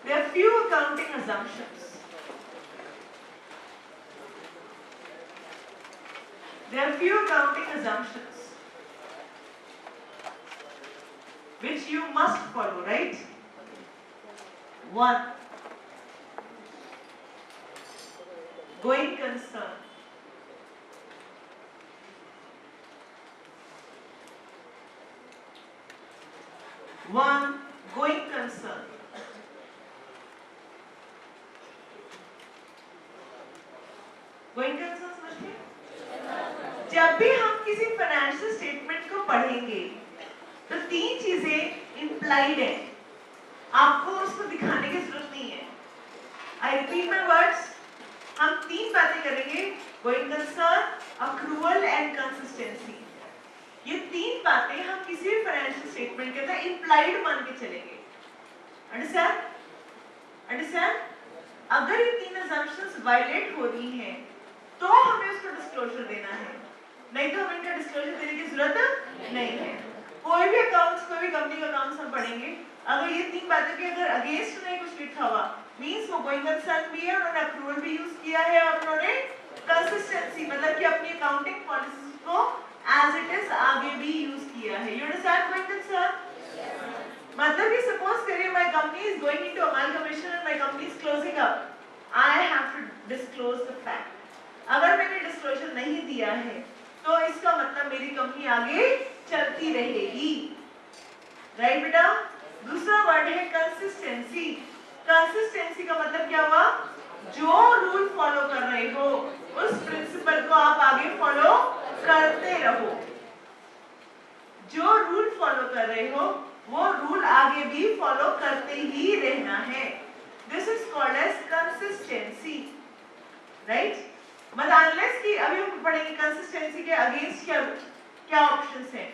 There are few accounting assumptions. There are few accounting assumptions which you must follow, right? 1. Going concern. Going concern. Going concern समझते हैं? जब भी हम किसी financial statement को पढ़ेंगे तो 3 चीजें इंप्लाइड है, आपको उसको दिखाने की जरूरत नहीं है। आई रिपीट माई वर्ड्स, हम 3 बातें करेंगे, going concern, accrual and consistency. ये 3 बातें हम किसी भी फाइनेंशियल स्टेटमेंट के अंदर इंप्लाइड मान के चलेंगे। अंडरस्टैंड? अंडरस्टैंड? अगर ये 3 असम्पशंस वायलेट हो रही हैं तो हमें उसको डिस्क्लोजर देना है, नहीं तो हमें इनका डिस्क्लोजर देने की जरूरत नहीं है। कोई भी अकाउंट्स, कोई भी कंपनी का अकाउंट्स हम पढ़ेंगे, अगर ये 3 बातें के अगर अगेंस्ट नहीं कुछ लिखा हुआ, मींस वो गोइंग कंसर्न भी है, उन्होंने अप्रूवल भी यूज किया है और उन्होंने कंसिस्टेंसी मतलब कि अपनी अकाउंटिंग पॉलिसीज को एज इट इज आगे भी यूज किया है। You understand going concern? मतलब कि सपोज करिए my company is going into amalgamation and my company is closing up, I have to disclose the fact. अगर मैंने डिस्क्लोजर नहीं दिया है तो इसका मतलब मेरी कंपनी आगे चलती रहेगी, राइट बेटा? दूसरा वर्ड है कंसिस्टेंसी। कंसिस्टेंसी का मतलब क्या हुआ? जो रूल फॉलो कर रहे हो उस प्रिंसिपल को आप आगे फॉलो करते रहो। जो रूल फॉलो कर रहे हो वो रूल आगे भी फॉलो करते ही रहना है। This is called as consistency, right? मतलब अनलेस कि अभी हम पढ़ेंगे कंसिस्टेंसी के अगेंस्ट क्या ऑप्शंस हैं।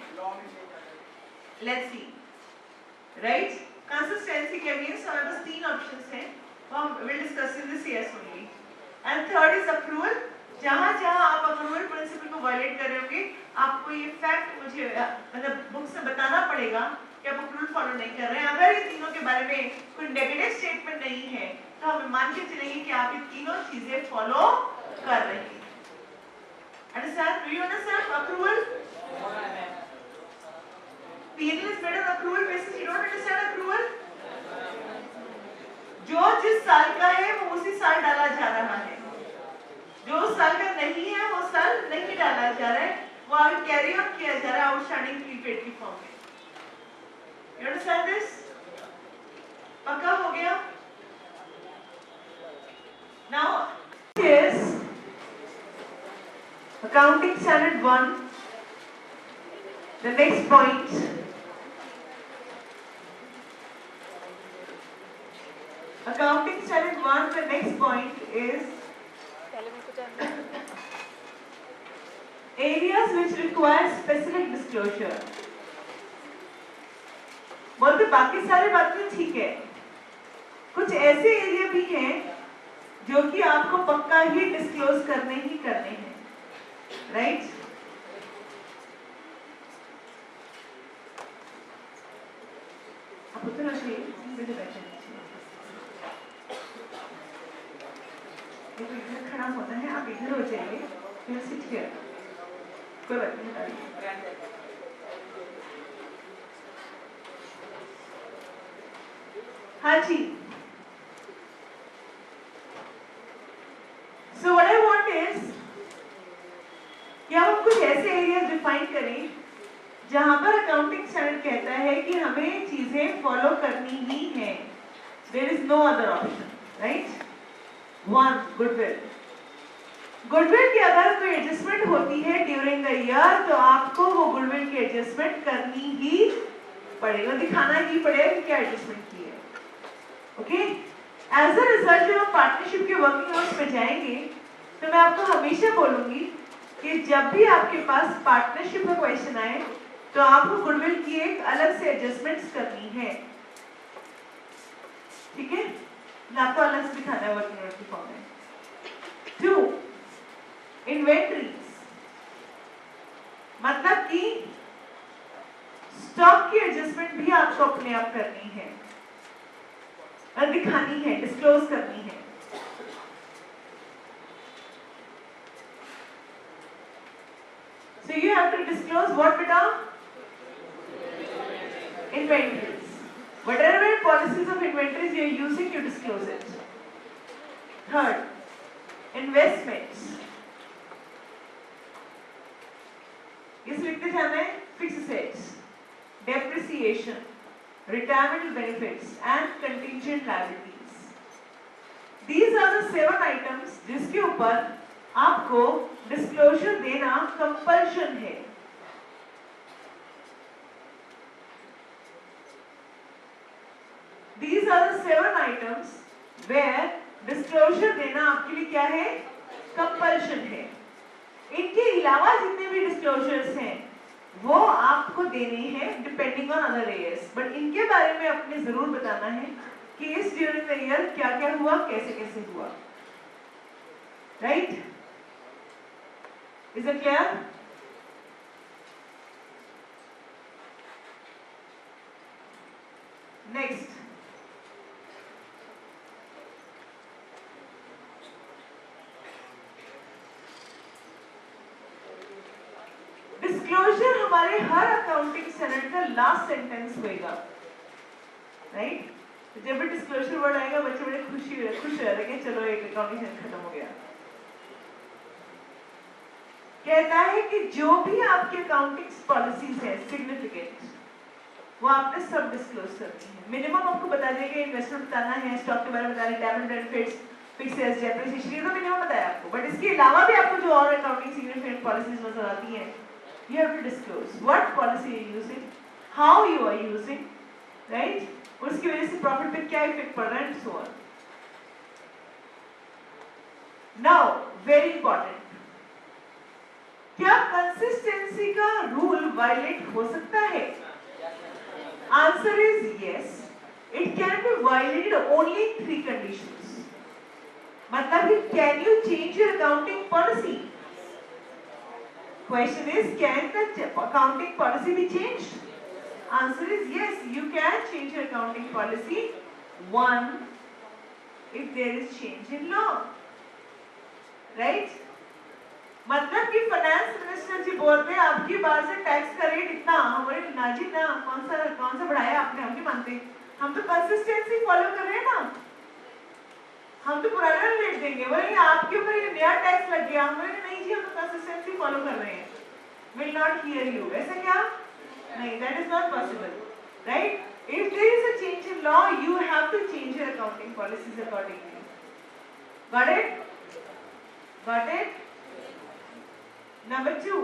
Let's see, right? कंसिस्टेंसी के अगेंस्ट हमारे पास 3 ऑप्शंस हैं, हम will discuss in this year only. And third is approval. जहां जहां आप अप्रूवल प्रिंसिपल को वायलेट कर रहे होंगे, आपको ये फैक्ट मुझे मतलब बुक से बताना पड़ेगा कि आप अप्रूवल फॉलो नहीं कर रहे हैं। अगर ये तीनों के बारे में कोई नेगेटिव स्टेटमेंट नहीं है तो हमें मान के चलेंगे कि आप ये तीनों चीजें फॉलो कर रहे हैं। Understand? Do you understand approval? P&L is made on accrual basis. You don't understand accrual? जो जिस साल का है वो उसी साल डाला जा रहा है, जो उस साल का नहीं है वो साल नहीं डाला जा रहा है, वो आगे कैरी ऑन किया जा रहा है आउटस्टैंडिंग प्रीपेड की फॉर्म में। You understand this? पक्का हो गया? Now is Accounting Standard 1. The next point. Accounting Standard 1. The next point is areas which require specific disclosure. बोलते बाकी सारे बातें ठीक है, कुछ ऐसे एरिया भी हैं जो कि आपको पक्का ही डिस्क्लोज करने हैं, राइट? आप उधर आइए, मेरे बैठे इधर खड़ा होना है, आप इधर हो जाइए, फिर सिट हियर, कोई बात नहीं। हाँ जी। So what I want is कि हम कुछ ऐसे एरियाज डिफाइन करें जहां पर अकाउंटिंग स्टैंडर्ड कहता है कि हमें चीजें फॉलो करनी ही है, there is no other option, right? 1. Goodwill. Goodwill की अगर कोई एडजस्टमेंट होती है ड्यूरिंग द ईयर तो आपको वो गुडविल की एडजस्टमेंट करनी ही पड़ेगा, दिखाना ही पड़ेगा कि क्या एडजस्टमेंट की है, ओके? एज अ रिजल्ट जब हम पार्टनरशिप के वर्किंग नोट्स पे जाएंगे तो मैं आपको हमेशा बोलूंगी कि जब भी आपके पास पार्टनरशिप का क्वेश्चन आए तो आपको गुडविल की एक अलग से एडजस्टमेंट्स करनी है, ठीक है? मैं आपको अलग से दिखाना है वर्किंग नोट की फॉर्म में। 2. इन्वेंटरीज, मतलब कि स्टॉक की एडजस्टमेंट भी आपको अपने आप करनी है। और दिखानी है, डिस्क्लोज करनी है। So you have to disclose what beta? Inventories. Whatever policies of inventories you are using, you disclose it. Third, investments. इस लिखते जाना है fixed assets, depreciation, retirement benefits and contingent liabilities. These are the 7 items जिसके ऊपर आपको disclosure देना compulsion है। These are the 7 items where disclosure देना आपके लिए क्या है? कंपल्शन है। इनके अलावा जितने भी डिस्क्लोजर्स हैं वो आपको देने हैं depending on other years, but इनके बारे में आपने जरूर बताना है कि इस ड्यूरिंग द ईयर क्या क्या हुआ, कैसे कैसे हुआ। Right? Is it clear? Next, disclosure हमारे हर अकाउंटिंग स्टैंडर्ड का लास्ट सेंटेंस होगा। राइट? जब भी डिस्क्लोजर वर्ड आएगा बच्चे बड़े खुश रह रहे चलो एक अकाउंटिंग स्टैंडर्ड खत्म हो गया। कहता है कि जो भी आपके अकाउंटिंग पॉलिसीज है सिग्निफिकेंट, वो आपने सब डिस्क्लोज करनी है। मिनिमम आपको बता देंगे, इन्वेस्टमेंट बताना है, स्टॉक के बारे में बताना है, retirement benefits, fixed assets, depreciation, ये तो मिनिमम बताया आपको। बट इसके अलावा भी आपको जो और अकाउंटिंग सिग्निफिकेंट पॉलिसीज नजर आती हैं, you have to disclose what policy you are using, how you are using, right? उसकी वजह से प्रॉफिट पे क्या इफेक्ट पड़ रहा है and so on. Now, very important, क्या कंसिस्टेंसी का रूल वायलेट हो सकता है? Answer is yes, it can be violated only in 3 conditions. मतलब कि can you change your accounting policy? Question is, can the accounting policy be changed? Answer is yes, you can change your accounting policy. 1, if there is change in law, right? मतलब कि finance minister जी बोलते हैं आपकी बार से tax का rate इतना, हमारे Najib ना कौन सा बढ़ाया आपने, हम नहीं मानते, हम तो कंसिस्टेंसी फॉलो कर रहे हैं ना, हम तो पुराना रेट देंगे। बोले आपके ऊपर ये नया टैक्स लग गया, हम बोले नहीं जी हम तो कंसिस्टेंसी फॉलो कर रहे हैं। Will not hear you. ऐसा क्या? नहीं, that is not possible, right? If there is a change in law, you have to change your accounting policies accordingly. Got it? Got it? Number 2,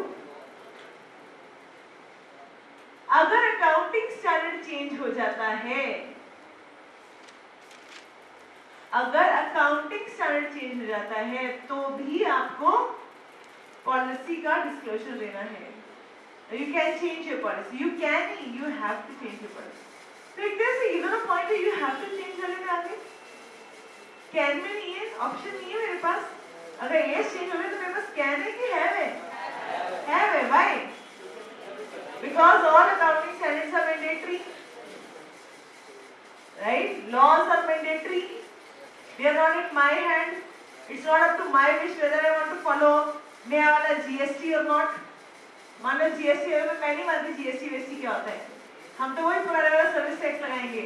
अगर accounting standard change हो जाता है, अगर accounting standard change हो जाता है तो भी आपको पॉलिसी का डिस्क्लोजर देना है। You can change your policy. You have to change your policy. So if there's even a point where you have to change वाले में आगे, can में नहीं है, ऑप्शन नहीं है मेरे पास। अगर ये चेंज हो गया तो मेरे पास can है कि have है? Have है, why? Because all accounting standards are mandatory, right? Laws are mandatory. They are not in my hand. It's not up to my wish whether I want to follow नया वाला GST or not. मान लो GST है, मैं नहीं मानती GST वेस्टी क्या होता है, हम तो वही पुराना वाला सर्विस टैक्स लगाएंगे,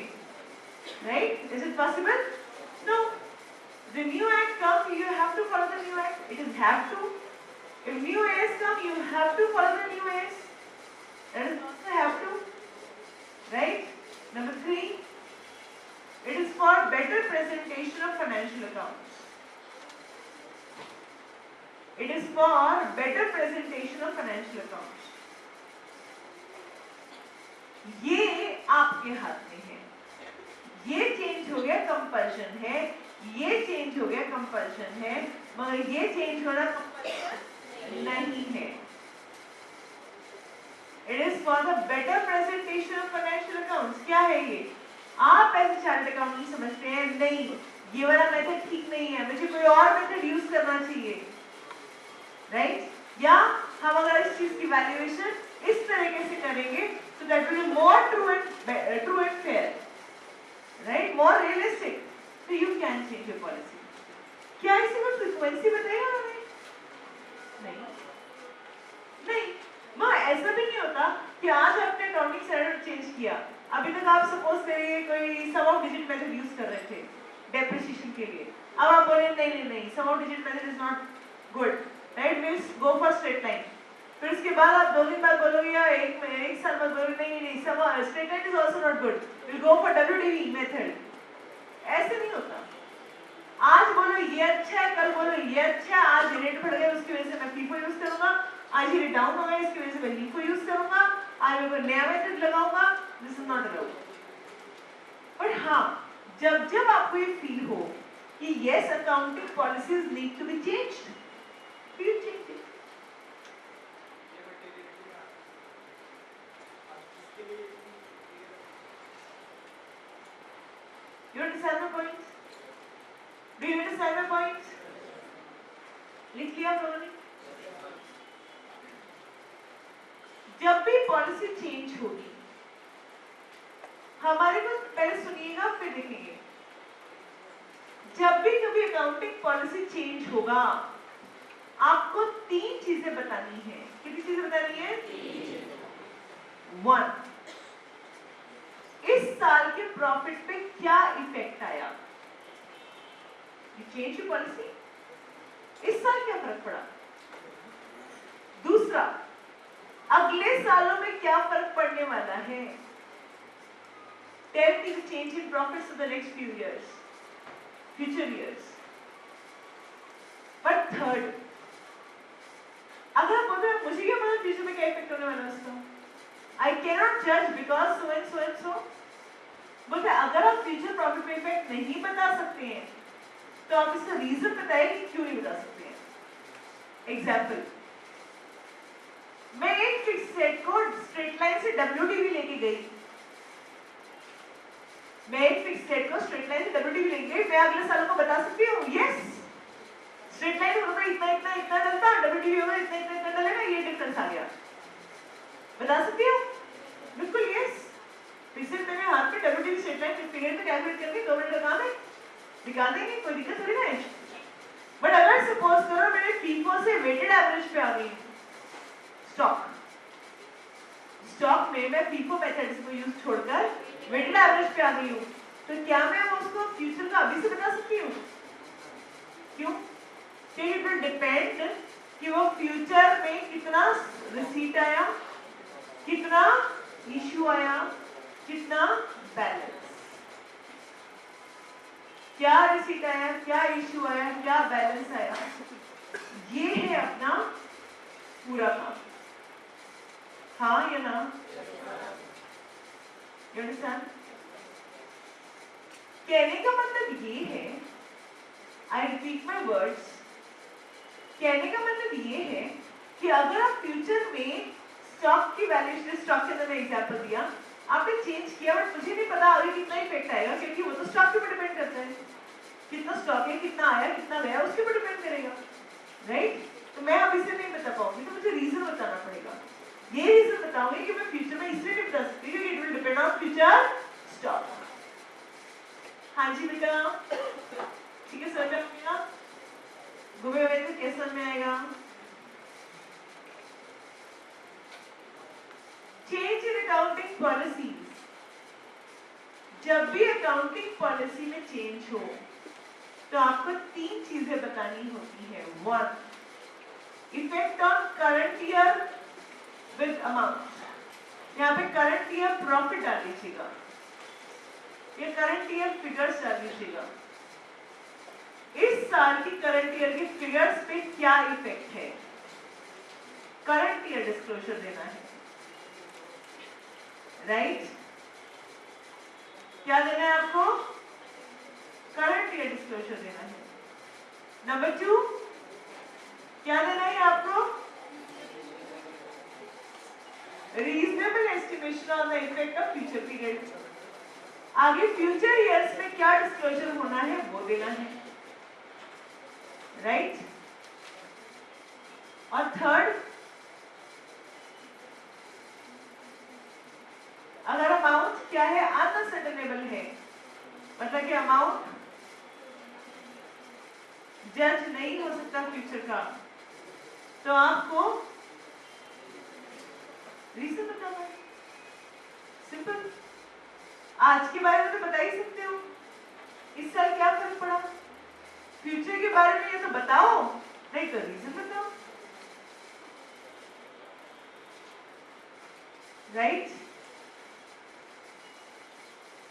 right? Is it possible? No. The new act comes, you have to follow the new act. It is have to. If new AS come, you have to follow the new AS. That is also have to, right? Number 3, it is for better presentation of financial accounts. It is for better presentation of financial accounts. ये आपके हाथ में है। ये change हो गया compulsion है, ये चेंज हो गया कंपल्शन है, मगर ये चेंज होना कंपल्शन नहीं है। It is for the better presentation of financial accounts. क्या है ये? आप ऐसे चार्टर्ड अकाउंटेंट समझते हैं, नहीं ये वाला मेथड ठीक नहीं है, मुझे कोई और मेथड यूज करना चाहिए, राइट? या हम अगर इस चीज की वैल्यूएशन इस तरीके से करेंगे तो that will be more true and fair, right? More realistic. You can change your policy. क्या इसे कोई फ्रीक्वेंसी बताया उन्होंने? नहीं नहीं, वहाँ ऐसा भी नहीं होता कि आज आपने अकाउंटिंग स्टैंडर्ड चेंज किया, अभी तक आप सपोज करिए कोई सम ऑफ डिजिट मेथड यूज कर रहे थे डेप्रिसिएशन के लिए, अब आप बोले नहीं नहीं नहीं sum of digit method is not good, right, means go for straight line. फिर उसके बाद आप 2 दिन बाद बोलोगे या एक साल बाद बोलोगे नहीं नहीं some straight line is also not good, will go for WDV method. ऐसे नहीं होता। आज बोलो ये अच्छा है, कल बोलो ये अच्छा है, आज रेट बढ़ गया उसकी वजह से मैं फीफो यूज करूंगा, आज ये डाउन हो गया इसकी वजह से मैं लीफो यूज करूंगा, आज मैं नया मेथड लगाऊंगा। This is not allowed. पर हाँ, जब जब आपको ये फील हो कि yes accounting policies need to be changed, feel change it. You understand my point? Do you understand my point? लिख लिया आप लोगों ने? जब भी पॉलिसी चेंज होगी, हमारे को पहले सुनिएगा फिर देखेंगे। जब भी कभी अकाउंटिंग पॉलिसी चेंज होगा, आपको 3 चीजें बतानी है। कितनी चीजें बतानी है? 1, इस साल के प्रॉफिट पे क्या इफेक्ट आया? यू चेंज योर पॉलिसी, इस साल क्या फर्क पड़ा? दूसरा, अगले सालों में क्या फर्क पड़ने वाला है? Tell me the change in profits for the next few years, future years. But third, अगर आप बोलते हैं मुझे क्या पता फ्यूचर में क्या इफेक्ट होने वाला है उसका, I cannot judge because so and so and so. बोलते हैं अगर आप फ्यूचर प्रॉफिट पे इफेक्ट नहीं बता सकते हैं, तो आप इसका रीजन बताइए कि क्यों नहीं बता सकते हैं। एग्जाम्पल, मैं एक फिक्स सेट को स्ट्रेट लाइन से डब्ल्यूडीवी लेके गई, मैं एक फिक्स सेट को स्ट्रेट लाइन से डब्ल्यूडीवी लेके गई, मैं अगले सालों को बता सकती हूँ यस स्ट्रेट लाइन होगा इतना इतना इतना डलता, डब्ल्यूडीवी होगा इतना इतना इतना डलेगा, ये डिफरेंस आ गया, बता सकती हूँ? बिल्कुल यस। फिर से मैंने हाथ में डब्ल्यूडीवी स्ट्रेट लाइन फिगर पे कैलकुलेट करके 2 मिनट का काम है, दिखा देंगे, कोई दिक्कत थोड़ी ना है। बट अगर सपोज करो मैंने फीफो से वेटेड एवरेज पे आ गई, स्टॉक में मैं फीफो मेथड्स को यूज छोड़कर वेटेड एवरेज पे आ गई हूँ, तो क्या मैं उसको फ्यूचर का अभी से बता सकती हूँ? क्यों? क्योंकि इट विल डिपेंड कि वो फ्यूचर में कितना रिसीट आया, कितना इशू आया, कितना बैलेंस, क्या रिसीट आया, क्या इशू आया, क्या बैलेंस आया, ये है अपना पूरा काम। हाँ या ना? You understand? कहने का मतलब ये है, I repeat my words, कहने का मतलब ये है कि अगर आप फ्यूचर में स्टॉक की वैल्यूएशन, स्टॉक के अंदर मैं एग्जांपल दिया, आपने चेंज किया बट मुझे नहीं पता आगे कितना इफेक्ट आएगा, क्योंकि वो तो स्टॉक के ऊपर डिपेंड करता है, कितना स्टॉक है, कितना आया, कितना गया, उसके ऊपर डिपेंड करेगा, राइट? तो मैं अब इसे नहीं बता पाऊंगी, तो मुझे रीजन बताना पड़ेगा। ये रीजन बताऊंगी कि मैं फ्यूचर में इसलिए नहीं बता सकती क्योंकि it will depend on future stock. हाँ जी बेटा, ठीक है, समझ में आएगा? घूमे हुए तो कैसे समझ में आएगा? चेंज इन अकाउंटिंग पॉलिसीज, जब भी अकाउंटिंग पॉलिसी में चेंज हो तो आपको 3 चीजें बतानी होती है। 1, effect on current year with amount, यहाँ पे करंट ईयर प्रॉफिट डाल दीजिएगा, ये करंट ईयर फिगर्स डाल दीजिएगा, इस साल की करंट ईयर के फिगर्स पे क्या इफेक्ट है, करंट ईयर डिस्क्लोजर देना है, राइट? क्या देना है आपको? करंट ईयर डिस्क्लोजर देना है। नंबर 2, क्या देना है आपको? Reasonable estimation on the effect of future period, आगे फ्यूचर ईयर्स में क्या डिस्क्लोजर होना है वो देना है, राइट? और थर्ड, अगर अमाउंट क्या है, अनसर्टेनेबल है, मतलब कि अमाउंट जज नहीं हो सकता फ्यूचर का, तो आपको रीजन बताना है। सिंपल। आज के बारे में तो बता ही सकते हो, इस साल क्या फर्क पड़ा, फ्यूचर के बारे में ये तो बताओ, नहीं तो रीजन बताओ। राइट।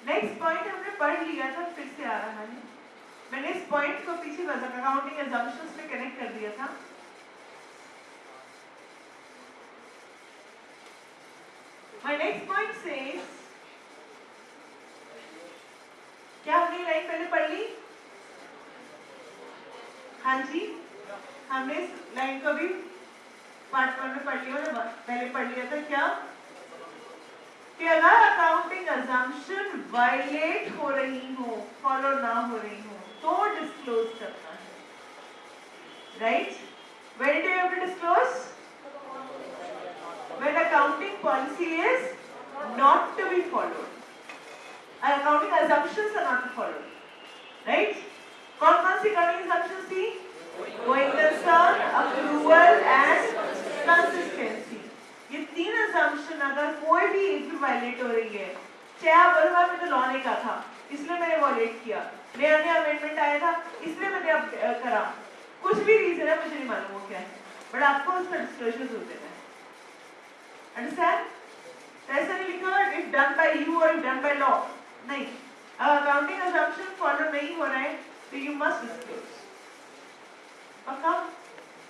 नेक्स्ट पॉइंट हमने पढ़ लिया था, फिर से आ रहा है। मैंने इस पॉइंट को पीछे अकाउंटिंग अजम्पशंस में कनेक्ट कर दिया था। My next point says, क्या हमने लाइन पहले पढ़ ली? हाँ जी, हमने इस लाइन को भी पार्ट 1 में पढ़ लिया, पहले पढ़ लिया था क्या कि अगर अकाउंटिंग अजम्पशन वायलेट हो रही हो, फॉलो ना हो रही हो, तो डिस्क्लोज करना है। Right? When do you have to disclose? When accounting policy is not to be followed, accounting assumptions are not to follow, right? कौन-कौन सी accounting assumptions थी? Going concern, approval and consistency. ये 3 assumption अगर कोई भी एक भी वायलेट हो रही है, चाहे आप बोलो मैं तो लॉ नहीं कहा था, इसलिए मैंने वायलेट किया, नया अमेंडमेंट आया था, इसलिए मैंने अब करा, कुछ भी रीजन है, मुझे नहीं मालूम वो क्या है, बट आपको उसका डिस्क्लोजर जरूर देना है। Understand? ऐसा नहीं लिखा if done by you or if done by law, नहीं। अगर अकाउंटिंग assumption फॉलो नहीं हो रहा है तो you must disclose। पक्का?